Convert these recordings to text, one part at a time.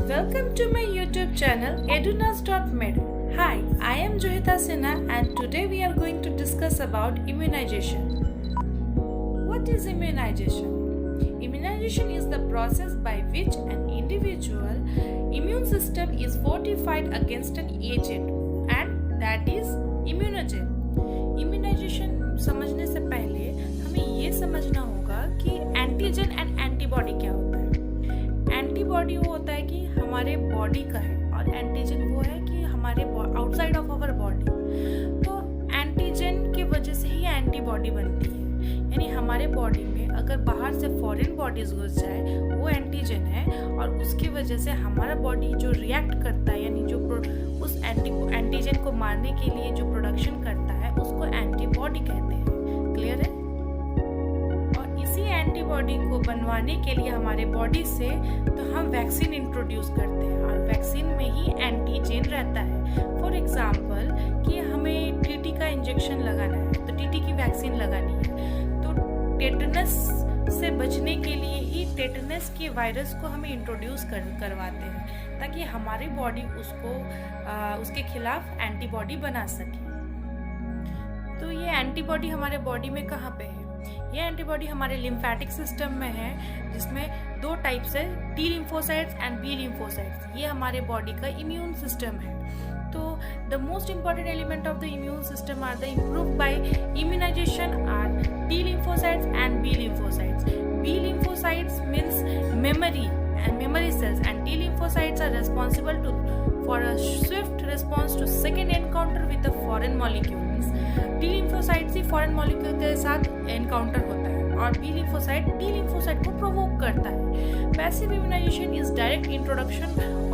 Welcome to my YouTube channel edunas.med. Hi, I am Johita Sinha and today we are going to discuss about immunization. What is immunization? Immunization is the process by which an individual immune system is fortified against an agent and that is immunogen. Immunization समझने से पहले हमें ये समझना होगा कि antigen and antibody क्या होता है। एंटीबॉडी वो होता है कि हमारे बॉडी का है और एंटीजन वो है कि हमारे आउटसाइड ऑफ आवर बॉडी। तो एंटीजन की वजह से ही एंटीबॉडी बनती है, यानी हमारे बॉडी में अगर बाहर से फॉरेन बॉडीज घुस जाए वो एंटीजन है और उसकी वजह से हमारा बॉडी जो रिएक्ट करता है यानी जो उस एंटीजन को मारने के लिए जो प्रोडक्शन करता है उसको एंटीबॉडी कहते हैं। क्लियर है? और इसी एंटीबॉडी को बनवाने के लिए हमारे बॉडी से तो हम वैक्सीन इंट्रोड्यूस करते हैं और वैक्सीन में ही एंटीजन रहता है। फॉर एग्जांपल कि हमें टीटी का इंजेक्शन लगाना है तो टीटी की वैक्सीन लगानी है, तो टेटनस से बचने के लिए ही टेटनस के वायरस को हमें इंट्रोड्यूस करवाते हैं ताकि हमारी बॉडी उसके खिलाफ एंटीबॉडी बना सके। तो ये एंटीबॉडी हमारे बॉडी में कहाँ पे है? ये एंटीबॉडी हमारे लिम्फेटिक सिस्टम में है जिसमें दो टाइप्स है, T lymphocytes and B lymphocytes. ये हमारे बॉडी का इम्यून सिस्टम है। तो the most important element of the immune system are the improve by immunization are T lymphocytes and B lymphocytes. B lymphocytes means memory and memory cells and T lymphocytes are responsible for a swift response to second encounter with a foreign molecules. T lymphocytes he foreign molecule के साथ encounter होता है और B lymphocyte T lymphocyte को provoke करता है। Passive immunization is direct introduction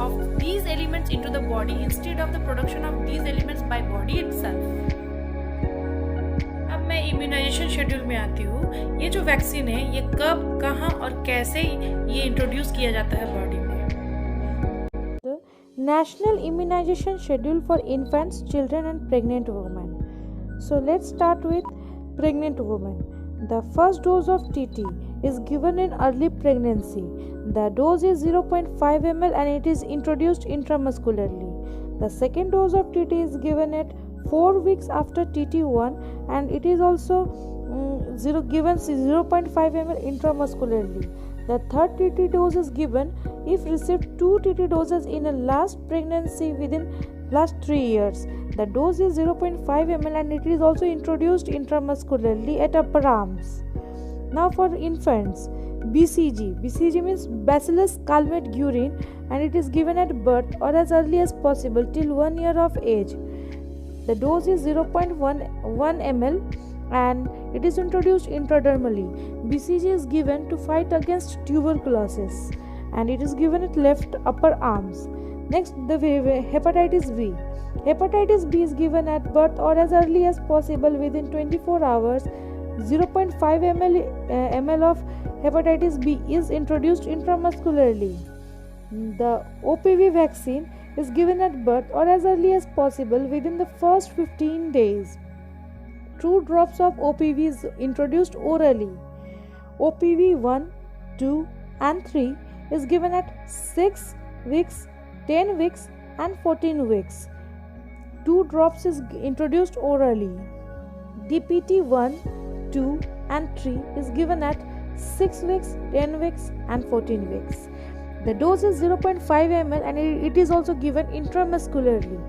of these elements into the body instead of the production of these elements by body itself. अब मैं इम्यूनाइजेशन शेड्यूल में आती हूँ। ये जो वैक्सीन है ये कब, कहाँ और कैसे ये इंट्रोड्यूस किया जाता है बॉडी में? National Immunization Schedule for Infants, Children and Pregnant Women. So let's start with pregnant women. The first dose of TT is given in early pregnancy. The dose is 0.5 ml and it is introduced intramuscularly. The second dose of TT is given at 4 weeks after TT1 and it is also given 0.5 ml intramuscularly. The third TT dose is given if received 2 TT doses in a last pregnancy within last 3 years. The dose is 0.5 ml and it is also introduced intramuscularly at upper arms. Now for infants, BCG. BCG means Bacillus calmette-guerin and it is given at birth or as early as possible till 1 year of age. The dose is 0.1 ml and it is introduced intradermally. BCG is given to fight against tuberculosis and it is given at left upper arms. Next, the hepatitis B. Hepatitis B is given at birth or as early as possible within 24 hours. 0.5 ml of hepatitis B is introduced intramuscularly. The OPV vaccine is given at birth or as early as possible within the first 15 days. 2 drops of OPV is introduced orally. OPV 1, 2 and 3 is given at 6 weeks, 10 weeks and 14 weeks. 2 drops is introduced orally. DPT 1, 2 and 3 is given at 6 weeks, 10 weeks and 14 weeks. The dose is 0.5 ml and it is also given intramuscularly.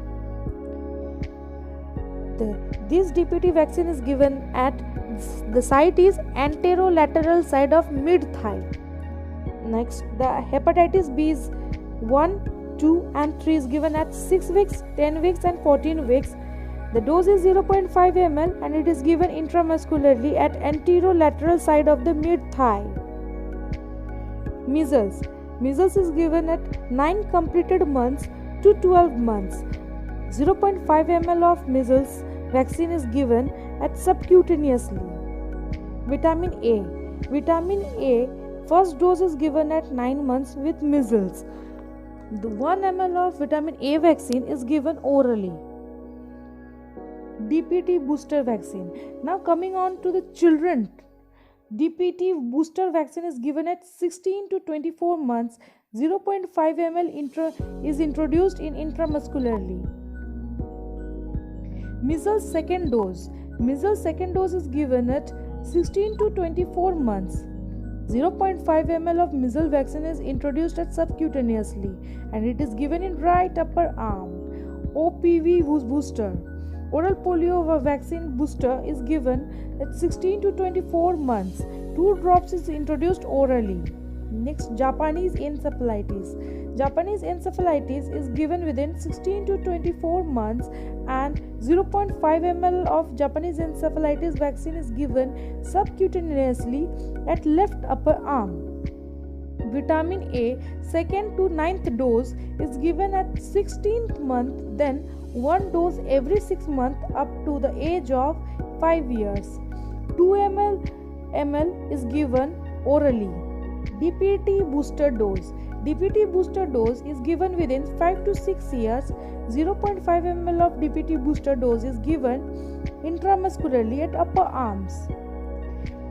This DPT vaccine is given at the site is anterolateral side of mid-thigh. Next, the hepatitis B is 1, 2 and 3 is given at 6 weeks, 10 weeks and 14 weeks. The dose is 0.5 ml and it is given intramuscularly at anterolateral side of the mid-thigh. Measles. Measles is given at 9 completed months to 12 months. 0.5 ml of measles vaccine is given at subcutaneously. Vitamin A. Vitamin A first dose is given at 9 months with measles. The 1 ml of vitamin A vaccine is given orally. DPT booster vaccine. Now coming on to the children. DPT booster vaccine is given at 16 to 24 months 0.5 ml is introduced in intramuscularly. Measles second dose. Measles second dose is given at 16 to 24 months. 0.5 ml of measles vaccine is introduced at subcutaneously and it is given in right upper arm. OPV booster. Oral polio vaccine booster is given at 16 to 24 months. 2 drops is introduced orally. Next, Japanese encephalitis. Japanese encephalitis is given within 16 to 24 months and 0.5 ml of Japanese encephalitis vaccine is given subcutaneously at left upper arm. Vitamin A second to 9th dose is given at 16th month, then 1 dose every 6 months up to the age of 5 years. 2 ml is given orally. DPT booster dose. DPT booster dose is given within 5 to 6 years. 0.5 ml of DPT booster dose is given intramuscularly at upper arms.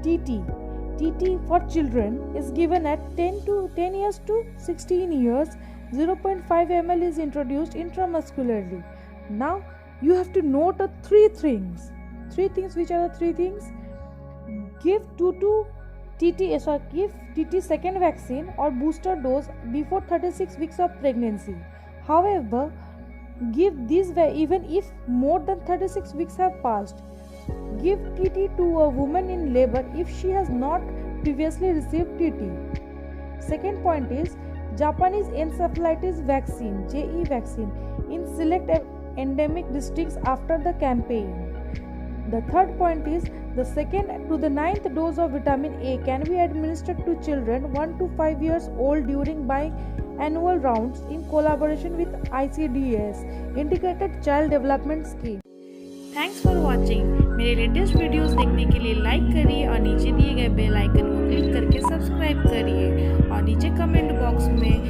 TT for children is given at 10 years to 16 years. 0.5 ml is introduced intramuscularly. Now you have to note 3 things. 3 things. Which are the 3 things? Give give TT second vaccine or booster dose before 36 weeks of pregnancy. However, give this even if more than 36 weeks have passed. Give TT to a woman in labor if she has not previously received TT. Second point is Japanese encephalitis vaccine (JE) vaccine in select endemic districts after the campaign. The third point is the 2nd to the 9th dose of vitamin A can be administered to children 1 to 5 years old during biannual rounds in collaboration with ICDS Integrated Child Development Scheme. Thanks for watching. मेरे latest videos देखने के लिए like करिए और नीचे दिए गए bell icon को क्लिक करके सब्सक्राइब करिए और नीचे कमेंट बॉक्स में